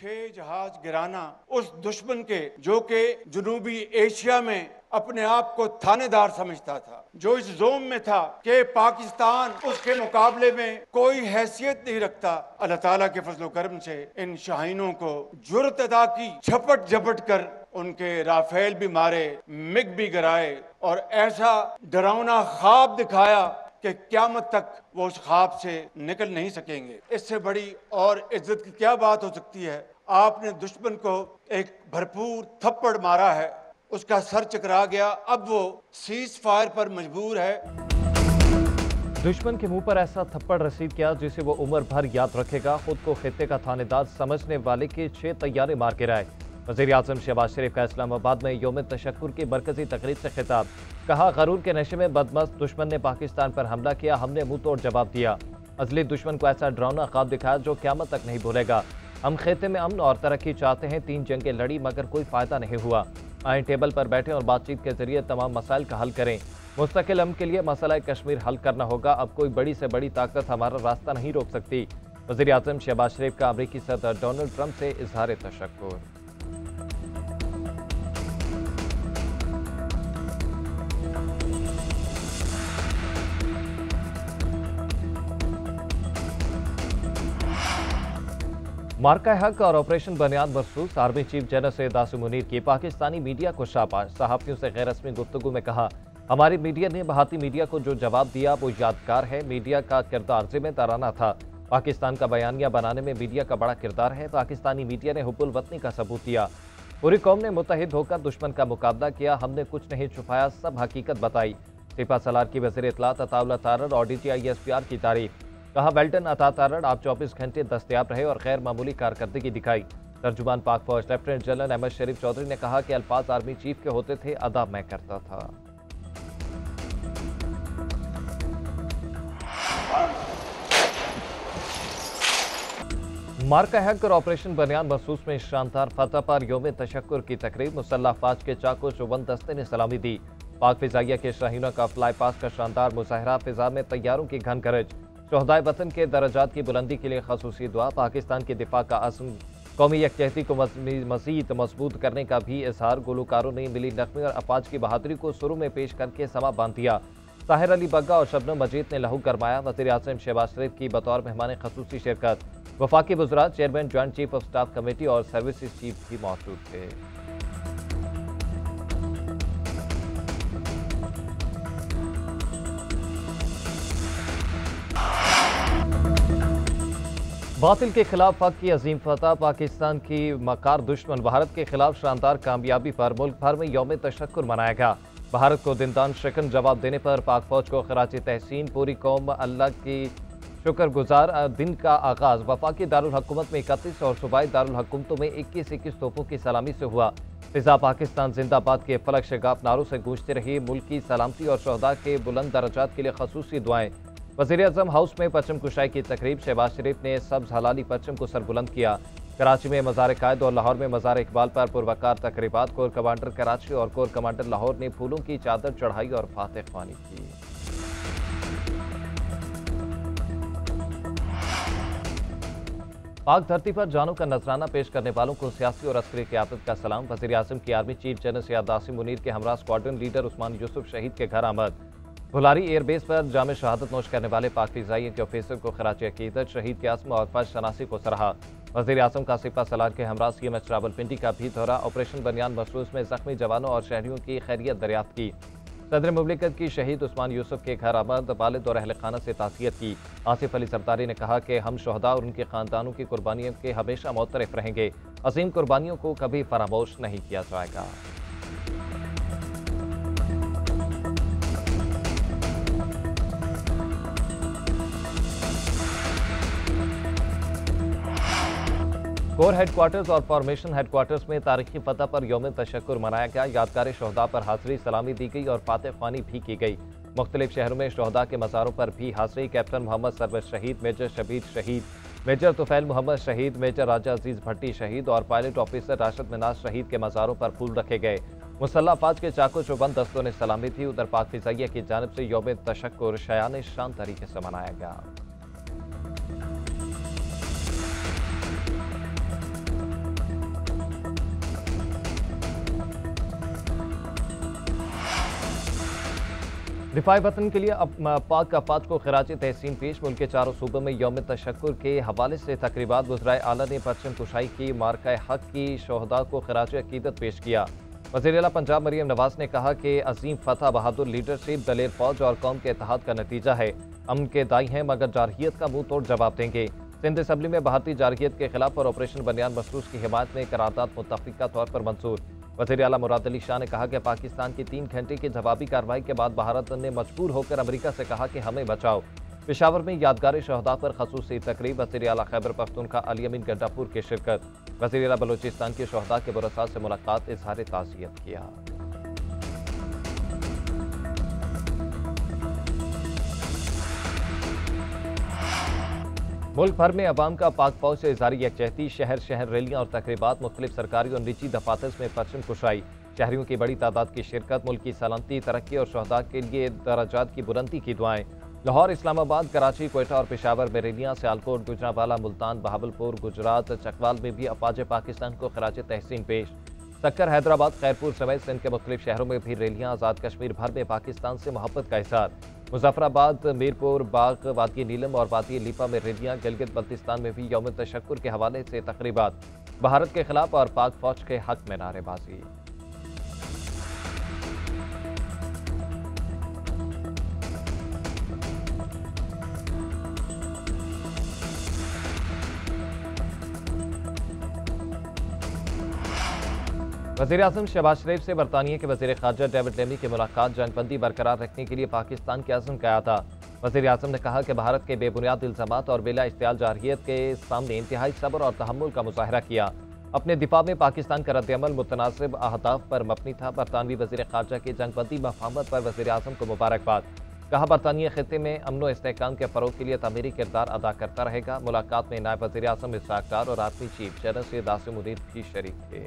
6 जहाज गिराना उस दुश्मन के जो कि जनूबी एशिया में अपने आप को थानेदार समझता था, जो इस जोम में था कि पाकिस्तान उसके मुकाबले में कोई हैसियत नहीं रखता, अल्लाह ताला के फजल करम से इन शाहीनों को जुर्रत अदा की, झपट झपट कर उनके राफेल भी मारे, मिग भी गिराए और ऐसा डरावना ख्वाब दिखाया कि क़यामत तक वो उस ख्वाब से निकल नहीं सकेंगे। इससे बड़ी और इज्जत की क्या बात हो सकती है। आपने दुश्मन को एक भरपूर थप्पड़ मारा है, उसका सर चकरा गया, अब वो सीज फायर पर मजबूर है। दुश्मन के मुंह पर ऐसा थप्पड़ रसीद किया जिसे वो उम्र भर याद रखेगा। खुद को खित्ते का थानेदार समझने वाले के 6 तैयारे मार के गिराए। वज़ीर-ए-आज़म शहबाज शरीफ का इस्लामाबाद में यौम तशक्कुर की मरकजी तकरीब से खिताब। कहा, गरूर के नशे में बदमस्त दुश्मन ने पाकिस्तान पर हमला किया, हमने मुंह तोड़ जवाब दिया। अजली दुश्मन को ऐसा डरावना ख्वाब दिखाया जो क़यामत तक नहीं भूलेगा। हम खित्ते में अमन और तरक्की चाहते हैं। 3 जंगें लड़ी मगर कोई फ़ायदा नहीं हुआ। आए टेबल पर बैठें और बातचीत के जरिए तमाम मसाइल का हल करें। मुस्तकिल अमन के लिए मसला कश्मीर हल करना होगा। अब कोई बड़ी से बड़ी ताकत हमारा रास्ता नहीं रोक सकती। वज़ीर-ए-आज़म शहबाज शरीफ का अमरीकी सदर डोनाल्ड ट्रंप से इजहार तशक्कुर। मार्का हक और ऑपरेशन बुनियाद मखसूस। Army chief general Syed Asim Munir की पाकिस्तानी मीडिया को शाबाश। सहाफ़ियों से गैर रस्मी गुफ्तगू में कहा, हमारी मीडिया ने भारतीय मीडिया को जो जवाब दिया वो यादगार है। मीडिया का किरदार जिम्मेदाराना था। पाकिस्तान का बयानिया बनाने में मीडिया का बड़ा किरदार है। पाकिस्तानी मीडिया ने हुब्बुल वतनी का सबूत दिया। पूरी कौम ने मुत्तहिद होकर दुश्मन का मुकाबला किया। हमने कुछ नहीं छुपाया, सब हकीकत बताई। सिपा सलार की वज़ीर इत्तलात अताउल्लाह तारड़ और DTI SPR की तारीफ। कहा, वेल्टन अता तारड़ आप 24 घंटे दस्तयाब रहे और गैर मामूली कारकर्दगी दिखाई। तर्जुमान पाक फौज लेफ्टिनेंट जनरल अहमद शरीफ चौधरी ने कहा कि अल्फाज आर्मी चीफ के होते थे, अदा मैं करता था। मार्का हक और ऑपरेशन बुनियाद मखसूस में शानदार फतह पर यौम तशक्कुर की तकरीब। मुसल्लह अफवाज के चाको चौबंद दस्ते ने सलामी दी। पाक फिजाइया के शाहीनों का फ्लाई पास का शानदार मुजाहरा। फिजा में तैयारों की घन गरज। शोहदाए वतन के दर्जात की बुलंदी के लिए खसूसी दुआ। पाकिस्तान के दिफा का अज़्म। कौमी यकजहती को मज़ीद मजबूत करने का भी इजहार। गुलकारों ने मिली नग़मे और अफवाज की बहादुरी को सुरों में पेश करके समा बांध दिया। ताहिर अली बग्गा और शबनम मजीद ने लहू गरमाया। वज़ीर-ए-आज़म शहबाज शरीफ की बतौर मेहमान खसूसी शिरकत। वफाकी वज़रा, chairman, joint chief of staff committee और सर्विसेज चीफ भी मौजूद थे। बातिल के खिलाफ हक की अजीम फतह। पाकिस्तान की मकार दुश्मन भारत के खिलाफ शानदार कामयाबी पर मुल्क भर में यौम तशक्कुर मनाया गया। भारत को दिनदान शिकन जवाब देने पर पाक फौज को खराज तहसीन। पूरी कौम अल्लाह की शुक्रगुजार। दिन का आगाज वफाकी दारुल हुकूमत में 31 और सूबाई दारुल हुकूमतों में 21 तोपों की सलामी से हुआ। फिजा पाकिस्तान जिंदाबाद के फलक शगाफ नारों से गूंजती रही। मुल्क की सलामती और शहदा के बुलंद दर्जात के लिए खसूसी दुआएं। वज़ीर-ए-आज़म हाउस में परचम कुशाई की तकरीब। शहबाज शरीफ ने सब्ज हलाली परचम को सरबुलंद किया। कराची में मज़ार कायद और लाहौर में मज़ार इकबाल पर पुरवकार तकरीबात। कोर कमांडर कराची और कोर कमांडर लाहौर ने फूलों की चादर चढ़ाई और फातह ख्वानी की। पाक धरती पर जानों का नजराना पेश करने वालों को सियासी और अस्करी क़यादत का सलाम। वज़ीर-ए-आज़म की army chief general Syed Asim Munir के हमरा स्क्वाड्रन लीडर उस्मान यूसुफ शहीद के घर आमद। भुलारी एयरबेस पर जाम शहादत नोश करने वाले पाक फिजाइया के ऑफिसर को खराज अकीदत। शहीद के आज़म और फर्ज शनासी को सराहा। वज़ीर-ए-आज़म का सिपा सलार के हमरा CMH रावलपिंडी का भी दौरा। ऑपरेशन बुनियाद मखसूस में जख्मी जवानों और शहरियों की खैरियत दरियाफ्त की। सदर मुमलिकत की शहीद उस्मान यूसुफ के घर आमद। वालिद और अहल खाना से ताज़ियत की। आसिफ अली सरदारी ने कहा कि हम शहदा और उनके ख़ानदानों की कुर्बानियों के हमेशा मोतरफ रहेंगे। अजीम कुर्बानियों को कभी फरामोश नहीं किया जाएगा। कोर हेडक्वार्टर्स और फॉर्मेशन हेडक्वार्टर्स में तारीखी फतह पर यौम तशक्कुर मनाया गया। यादगार शहदा पर हाजिरी सलामी दी गई और फातह ख्वानी भी की गई। मुख्तलिफ शहरों में शहदा के मज़ारों पर भी हाजिरी। कैप्टन मोहम्मद सरवर शहीद, मेजर शबीर शहीद, मेजर तुफैल मोहम्मद शहीद, मेजर राजा अजीज भट्टी शहीद और पायलट ऑफिसर राशिद मिनाज शहीद के मज़ारों पर फूल रखे गए। मुसल्लह अफवाज के चाको चौबंद दस्तों ने सलामी थी। उधर पाक फिजाइया की जानिब से यौम तशक्कुर शायान शान तरीके से मनाया गया। दिफाई वतन के लिए अब पाक अफवाज को खराज तहसीन पेश। मुल्क के चारों सूबों में यौम तशक्कुर के हवाले से तकरीबात। वज़राए आला ने परचम कुशाई की मार्का हक की शहदा को खराज अकीदत पेश किया। वज़ीर आला पंजाब मरियम नवाज ने कहा कि अजीम फतह बहादुर लीडरशिप दलेर फौज और कौम के इत्तेहाद का नतीजा है। अमन के दाई हैं मगर जारहियत का मुंह तोड़ जवाब देंगे। सिंध असम्बली में भारतीय जारहियत के खिलाफ और ऑपरेशन बनियान मसरूस की हिमायत में करारदाद मुत्तफ़िका तौर पर मंजूर। वज़ीर आला मुराद अली शाह ने कहा कि पाकिस्तान की 3 घंटे की जवाबी कार्रवाई के बाद भारत ने मजबूर होकर अमरीका से कहा कि हमें बचाओ। पेशावर में यादगार शहदा पर खसूसी तकरीब। वज़ीर आला खैबर पख्तूनख्वा अली अमीन गड्डापुर की शिरकत। वज़ीर आला बलूचिस्तान के शहदा के बुरसा से मुलाकात, इजहार ताज़ियत किया। मुल्क भर में अवाम का पाक फौज से इज़हारी यकजहती। शहर शहर रैलियां और तकरीबात। मुख्तलिफ सरकारी और निजी दफातर में परचम कुशाई। शहरियों की बड़ी तादाद की शिरकत। मुल्क की सलामती, तरक्की और शहदा के लिए दराजात की बुलंदी की दुआएं। लाहौर, इस्लामाबाद, कराची, क्वेटा और पेशावर में रैलियां। सियालकोट, गुजरांवाला, मुल्तान, बहावलपुर, गुजरात, चकवाल में भी अफवाज पाकिस्तान को खराज तहसीन पेश। सक्कर, हैदराबाद, खैरपुर समेत सिंध के मुख्तलिफ शहरों में भी रैलियां। आज़ाद कश्मीर भर में पाकिस्तान से मोहब्बत का इज़हार। मुजफ्फराबाद, मीरपुर, बाग, वादी नीलम और वादी लीपा में रैलियां। गिलगित बल्तिस्तान में भी यौम तशक्कुर के हवाले से तकरीबात। भारत के खिलाफ और पाक फौज के हक में नारेबाजी। वज़ीर-ए-आज़म शहबाज शरीफ से बरतानिया के वज़ीर ख़ारजा डेविड लेमी की मुलाकात। जंगबंदी बरकरार रखने के लिए पाकिस्तान के अज़्म का था। वज़ीर-ए-आज़म ने कहा कि भारत के बेबुनियाद इल्ज़ामात और बिला इश्तियाल जारहियत के सामने इंतहाई सब्र और तहम्मुल का मुज़ाहरा किया। अपने दिफा में पाकिस्तान का रद्द-ए-अमल मुतनासिब अहदाफ पर मबनी था। बरतानवी वज़ीर ख़ारजा की जंगबंदी मफ़ाहमत पर वज़ीर-ए-आज़म को मुबारकबाद। कहा बरतानिया खित्ते में अमन व इस्तेहकाम के फ़रोग़ के लिए तामीरी किरदार अदा करता रहेगा। मुलाकात में नायब वज़ीर-ए-आज़म इसहाक़ डार और army chief general Syed Asim Munir भी शरीक थे।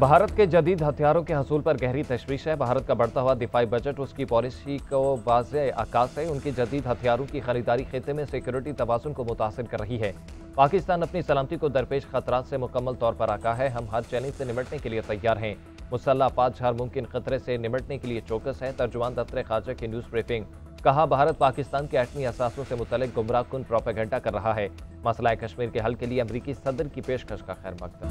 भारत के जदीद हथियारों के हसूल पर गहरी तशवीश है। भारत का बढ़ता हुआ दिफाई बजट उसकी पॉलिसी को वाज़ेह अक्कास है। उनकी जदीद हथियारों की खरीदारी खित्ते में सिक्योरिटी तवाज़ुन को मुतासिर कर रही है। पाकिस्तान अपनी सलामती को दरपेश खतरात से मुकम्मल तौर पर आगाह है। हम हर चैलेंज से निमटने के लिए तैयार हैं। मुसल्लह अफवाज हर मुमकिन खतरे से निमटने के लिए चौकस है। तर्जुमान दफ्तर ख़ारजा की न्यूज़ ब्रीफिंग। कहा भारत पाकिस्तान के एटमी असासों से मुतल्लिक गुमराह कुन प्रोपेगेंडा कर रहा है। मसला कश्मीर के हल के लिए अमरीकी सदर की पेशकश का खैर मकदम।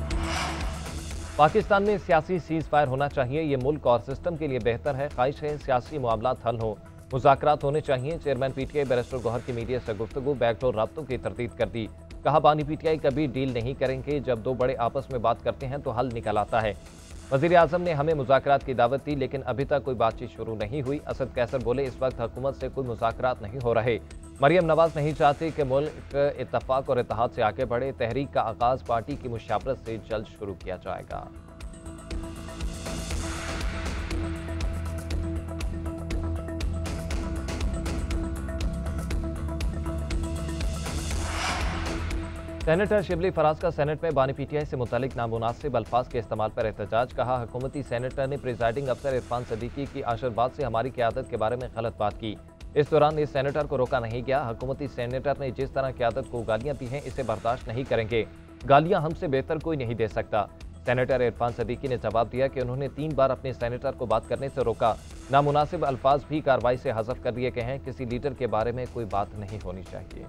पाकिस्तान में सियासी सीज फायर होना चाहिए। ये मुल्क और सिस्टम के लिए बेहतर है। ख्वाहिश है सियासी मामलात हल हो, मुज़ाकरात होने चाहिए। चेयरमैन पीटीआई बैरिस्टर गौहर की मीडिया से गुफ्तगू। बैकडोर राब्तों की तरदीद कर दी। कहा बानी पीटीआई कभी डील नहीं करेंगे। जब दो बड़े आपस में बात करते हैं तो हल निकल आता है। वज़ीर-ए-आज़म ने हमें मुज़ाकरात की दावत दी लेकिन अभी तक कोई बातचीत शुरू नहीं हुई। असद कैसर बोले इस वक्त हुकूमत से कोई मुज़ाकरात नहीं हो रहे। मरियम नवाज नहीं चाहती कि मुल्क इत्तफाक और इत्तेहाद से आगे बढ़े। तहरीक का आगाज़ पार्टी की मुशावरत से जल्द शुरू किया जाएगा। सेनेटर शिबली फराज का सेनेट में बानी पीटीआई से मुतालिक नामुनासिब अल्फाज के इस्तेमाल पर एहतजाज। कहा हुकूमती सेनेटर ने प्रिजाइडिंग अफसर इरफान सदीकी की आशीर्वाद से हमारी क़यादत के बारे में गलत बात की। इस दौरान इस सेनेटर को रोका नहीं गया। हुकूमती सेनेटर ने जिस तरह क़यादत को गालियां दी हैं इसे बर्दाश्त नहीं करेंगे। गालियां हमसे बेहतर कोई नहीं दे सकता। सेनेटर इरफान सदीकी ने जवाब दिया कि उन्होंने 3 बार अपने सेनेटर को बात करने से रोका। नामुनासिब अल्फाज भी कार्रवाई से हज़फ कर दिए गए हैं। किसी लीडर के बारे में कोई बात नहीं होनी चाहिए।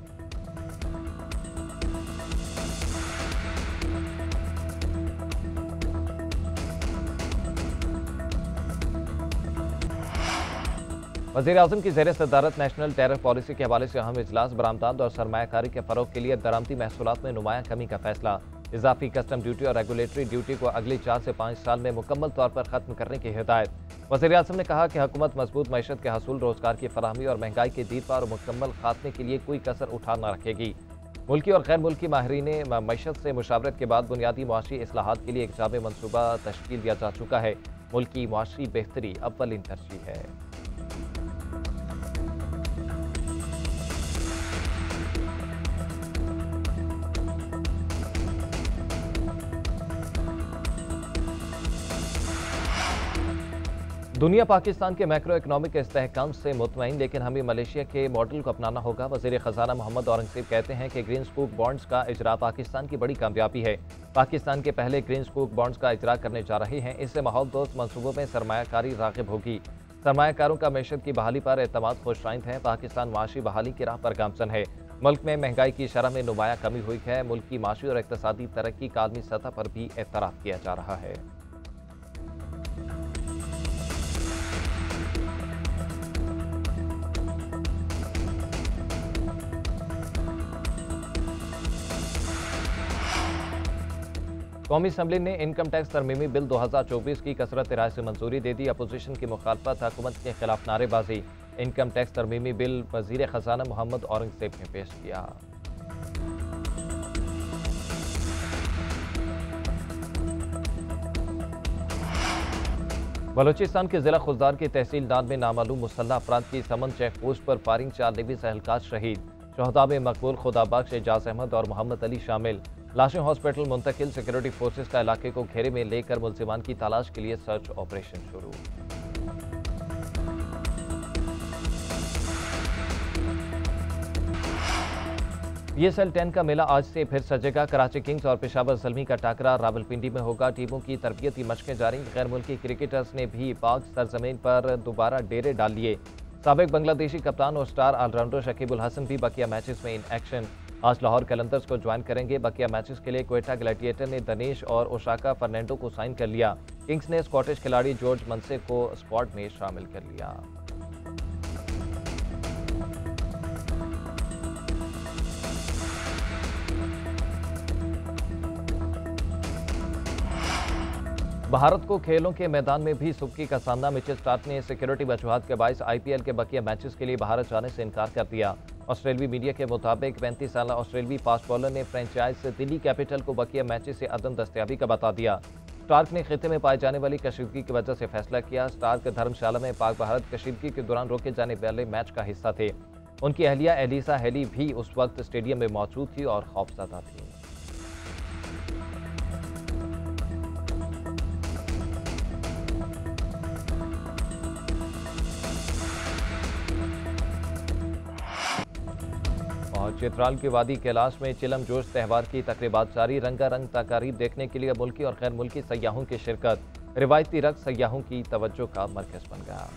वज़ीर-ए-आज़म की ज़ेर सदारत नेशनल टेरर पॉलिसी के हवाले से अहम इजलास। बरामदात और सरमायाकारी के फ़रोग़ के लिए दरामदी महसूलात में नुमायां कमी का फैसला। इजाफी कस्टम ड्यूटी और रेगुलेटरी ड्यूटी को अगले 4 से 5 साल में मुकम्मल तौर पर ख़त्म करने की हिदायत। वज़ीर-ए-आज़म ने कहा कि हुकूमत मजबूत मईशत के हसूल, रोज़गार की फराहमी और महंगाई के दीरपा और मुकम्मल खात्मे के लिए कोई कसर उठा न रखेगी। मुल्की और गैर मुल्की माहिरीन मईशत से मुशावरत के बाद बुनियादी मुआशी इस्लाहात के लिए एक जामे मनसूबा तश्कील दिया जा चुका है। मुल्की मुआशी बेहतरी अव्वलीन तरजीह है। दुनिया पाकिस्तान के मैक्रो इकनॉमिक इस्तेहकाम से मुतमईन, लेकिन हमें मलेशिया के मॉडल को अपनाना होगा। वज़ीर ख़जाना मोहम्मद औरंगज़ेब कहते हैं कि ग्रीन स्कूक बॉन्ड्स का इजरा पाकिस्तान की बड़ी कामयाबी है। पाकिस्तान के पहले ग्रीन स्कूक बॉन्ड्स का इजरा करने जा रहे हैं। इससे माहौल दोस्त मनसूबों में सरमायाकारी राग़िब होगी। सरमायाकारों का मैशत की बहाली पर एतमाद खुशराइंद है। पाकिस्तान माशी बहाली की राह पर गामजन है। मुल्क में महंगाई की शरह में नुमाया कमी हुई है। मुल्क की माशी और इक़्तिसादी तरक्की का आलमी सतह पर भी एतराफ़ किया जा रहा है। कौमी असम्बली ने इनकम टैक्स तरमीमी बिल 2024 की कसरत राय से मंजूरी दे दी। अपोजिशन की मुखालफत, हुकूमत के खिलाफ नारेबाजी। इनकम टैक्स तरमीमी बिल वज़ीर ख़जाना मोहम्मद औरंगज़ेब ने पेश किया। बलूचिस्तान के जिला खुलदार की तहसीलदार में नामालूम मुसल्लह अफराद की समन चेक पोस्ट पर फायरिंग, 4 नेवी एहलकार शहीद। शहदा में मकबूल, खुदाबख्श, एजाज अहमद और मोहम्मद अली शामिल। लाशें हॉस्पिटल मुंतकिल। सिक्योरिटी फोर्सेस का इलाके को घेरे में लेकर मुलजिमान की तलाश के लिए सर्च ऑपरेशन शुरू। PSL 10 का मेला आज से फिर सजेगा। कराची किंग्स और पेशावर ज़ल्मी का टाकरा रावलपिंडी में होगा। टीमों की तरबियती मशकें जारी। गैर मुल्की क्रिकेटर्स ने भी पाक सरजमीन पर दोबारा डेरे डाल लिए। साबिक बांग्लादेशी कप्तान और स्टार ऑलराउंडर शकीब उल हसन भी बकिया मैचेस में इन एक्शन। आज लाहौर कलंदर्स को ज्वाइन करेंगे। बकिया मैचेस के लिए क्वेटा ग्लैडिएटर ने दनेश और ओशाका फर्नांडो को साइन कर लिया। किंग्स ने स्कॉटिश खिलाड़ी जॉर्ज मनसे को स्क्वाड में शामिल कर लिया। भारत को खेलों के मैदान में भी सुबकी का सामना। मिचेल स्टार्क ने सिक्योरिटी वजूहात के बायस IPL के बकिया मैचेस के लिए भारत जाने से इनकार कर दिया। ऑस्ट्रेलवी मीडिया के मुताबिक 35 साल ऑस्ट्रेलवी फास्ट बॉलर ने फ्रेंचाइज से दिल्ली कैपिटल को बकिया मैचेस से अदम दस्तयाबी का बता दिया। स्टार्क ने खिते में पाई जाने वाली कशीदगी की वजह से फैसला किया। स्टार्क धर्मशाला में पाक भारत कशीदगी के दौरान रोके जाने वाले मैच का हिस्सा थे। उनकी अहलिया एलिसा हेली भी उस वक्त स्टेडियम में मौजूद थी और खौफजदा थी। और चित्राल की वादी कैलाश में चिलम जोश त्यौहार की तकरीबात जारी। रंगारंग तकारीब देखने के लिए मुल्की और गैर मुल्की सयाहों की शिरकत। रिवायती रक्स सयाहों की तवज्जो का मरकज बन गया।